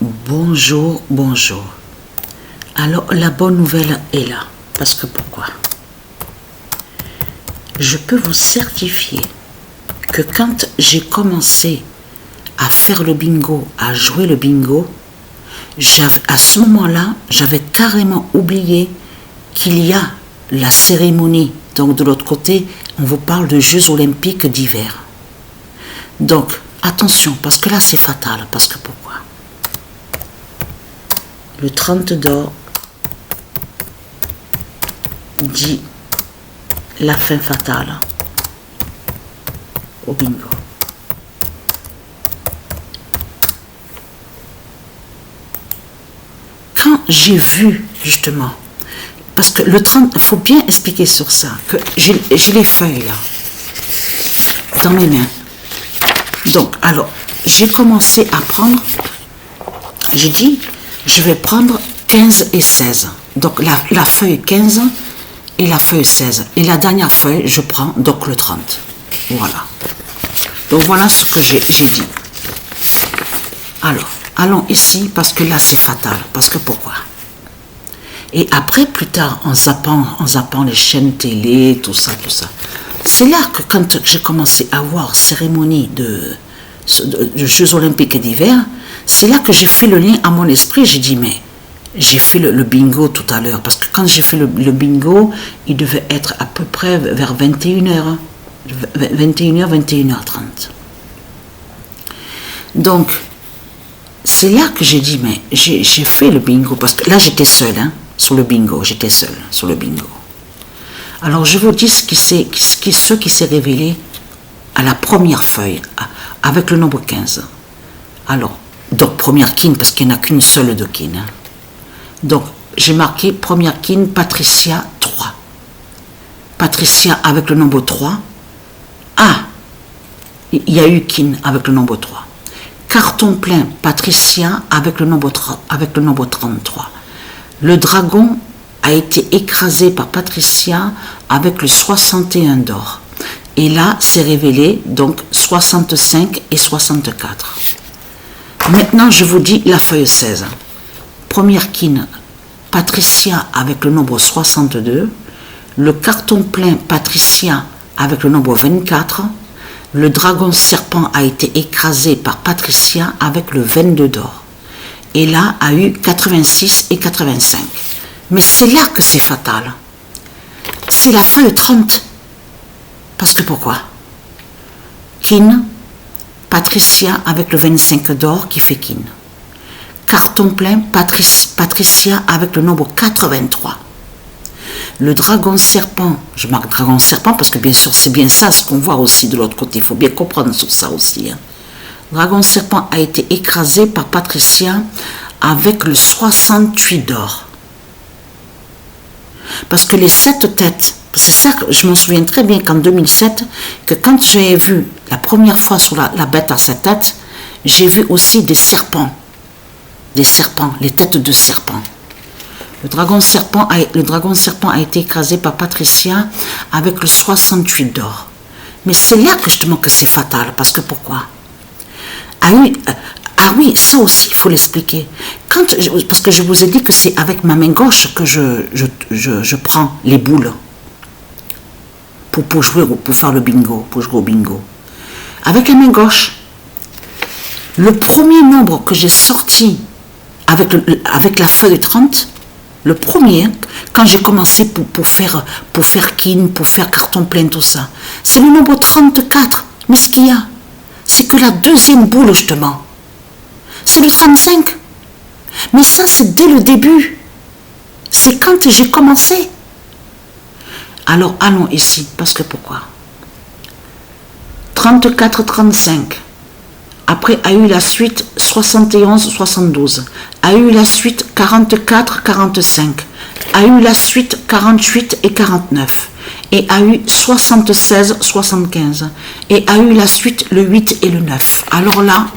Bonjour, bonjour. Alors, la bonne nouvelle est là. Parce que pourquoi? Je peux vous certifier que quand j'ai commencé à faire le bingo, à jouer le bingo, à ce moment-là, j'avais carrément oublié qu'il y a la cérémonie. Donc, de l'autre côté, on vous parle de Jeux olympiques d'hiver. Donc, attention, parce que là, c'est fatal. Parce que pourquoi? Le 30 d'or dit la fin fatale au bingo. Quand j'ai vu, justement, parce que le 30, il faut bien expliquer sur ça, que j'ai les feuilles là, dans mes mains. Donc, alors, j'ai commencé à prendre, j'ai dit, je vais prendre 15 et 16. Donc, la feuille 15 et la feuille 16. Et la dernière feuille, je prends donc le 30. Voilà. Donc, voilà ce que j'ai dit. Alors, allons ici, parce que là, c'est fatal. Parce que pourquoi? Et après, plus tard, en zappant les chaînes télé, tout ça. C'est là que quand j'ai commencé à voir cérémonie de Jeux olympiques d'hiver, c'est là que j'ai fait le lien à mon esprit. J'ai dit, mais j'ai fait le bingo tout à l'heure. Parce que quand j'ai fait le bingo, il devait être à peu près vers 21h. 21h, 21h30. Donc, c'est là que j'ai dit, mais j'ai fait le bingo. Parce que là, j'étais seule, sur le bingo. J'étais seule sur le bingo. Alors, je vous dis ce qui s'est révélé à la première feuille, avec le nombre 15. Alors, donc, première kin, parce qu'il n'y en a qu'une seule de kin. Donc, j'ai marqué première kin, Patricia 3. Patricia avec le nombre 3. Ah, il y a eu kin avec le nombre 3. Carton plein, Patricia avec le nombre 33. Le dragon a été écrasé par Patricia avec le 61 d'or. Et là, c'est révélé, donc 65 et 64. Maintenant, je vous dis la feuille 16. Première kin, Patricia avec le nombre 62. Le carton plein, Patricia avec le nombre 24. Le dragon serpent a été écrasé par Patricia avec le 22 d'or. Et là, a eu 86 et 85. Mais c'est là que c'est fatal. C'est la feuille 30. Parce que pourquoi? Kin, Patricia avec le 25 d'or qui fait kin. Carton plein, Patricia avec le nombre 83. Le dragon serpent, je marque dragon serpent parce que bien sûr c'est bien ça ce qu'on voit aussi de l'autre côté, il faut bien comprendre sur ça aussi. Dragon serpent a été écrasé par Patricia avec le 68 d'or. Parce que les 7 têtes, c'est ça que je m'en souviens très bien qu'en 2007, que quand j'ai vu la première fois sur la bête à 7 têtes, j'ai vu aussi des serpents, les têtes de serpents. Le dragon serpent a été écrasé par Patricia avec le 68 d'or. Mais c'est là que justement que c'est fatal, parce que pourquoi? Ah oui, ça aussi, il faut l'expliquer. Parce que je vous ai dit que c'est avec ma main gauche que je prends les boules pour jouer, pour faire le bingo, pour jouer au bingo. Avec la main gauche, le premier nombre que j'ai sorti avec la feuille 30, le premier, quand j'ai commencé pour faire kin, pour faire carton plein, tout ça, c'est le nombre 34. Mais ce qu'il y a, c'est que la deuxième boule, justement, c'est le 35. Mais ça, c'est dès le début. C'est quand j'ai commencé. Alors, allons ici, parce que pourquoi? 34, 35. Après, a eu la suite 71, 72. A eu la suite 44, 45. A eu la suite 48 et 49. Et a eu 76, 75. Et a eu la suite le 8 et le 9. Alors là,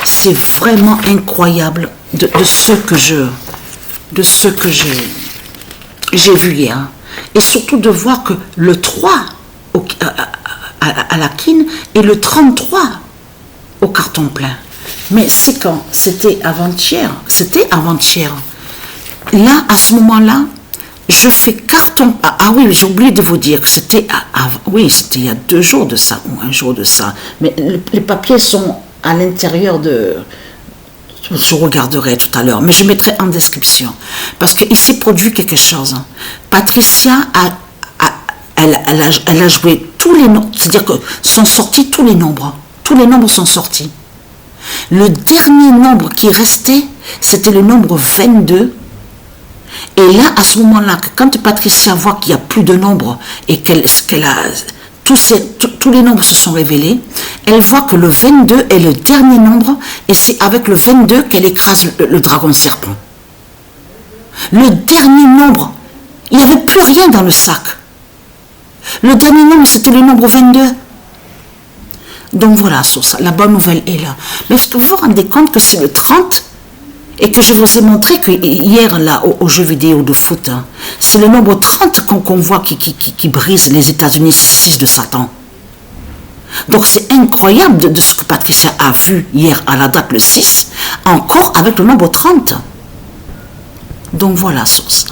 c'est vraiment incroyable de ce que j'ai vu hier. Et surtout de voir que le 3 à la kin et le 33 au carton plein. Mais c'est quand? C'était avant-hier. C'était avant-hier. Là, à ce moment-là, je fais carton. Ah oui, j'ai oublié de vous dire que c'était oui, c'était il y a 2 jours de ça, ou un jour de ça. Mais les papiers sont à l'intérieur de... Je regarderai tout à l'heure, mais je mettrai en description. Parce qu'il s'est produit quelque chose. Patricia elle a joué tous les nombres, c'est-à-dire que sont sortis tous les nombres. Tous les nombres sont sortis. Le dernier nombre qui restait, c'était le nombre 22. Et là, à ce moment-là, quand Patricia voit qu'il n'y a plus de nombres et tous les nombres se sont révélés, elle voit que le 22 est le dernier nombre et c'est avec le 22 qu'elle écrase le dragon serpent. Le dernier nombre, il n'y avait plus rien dans le sac. Le dernier nombre, c'était le nombre 22. Donc voilà, sur ça, la bonne nouvelle est là. Mais est-ce que vous vous rendez compte que c'est le 30 et que je vous ai montré que hier, là, au jeu vidéo de foot, hein, c'est le nombre 30 qu'on voit qui brise les États-Unis 6 de Satan. Donc c'est incroyable de ce que Patricia a vu hier à la date le 6, encore avec le nombre 30. Donc voilà, sur ça.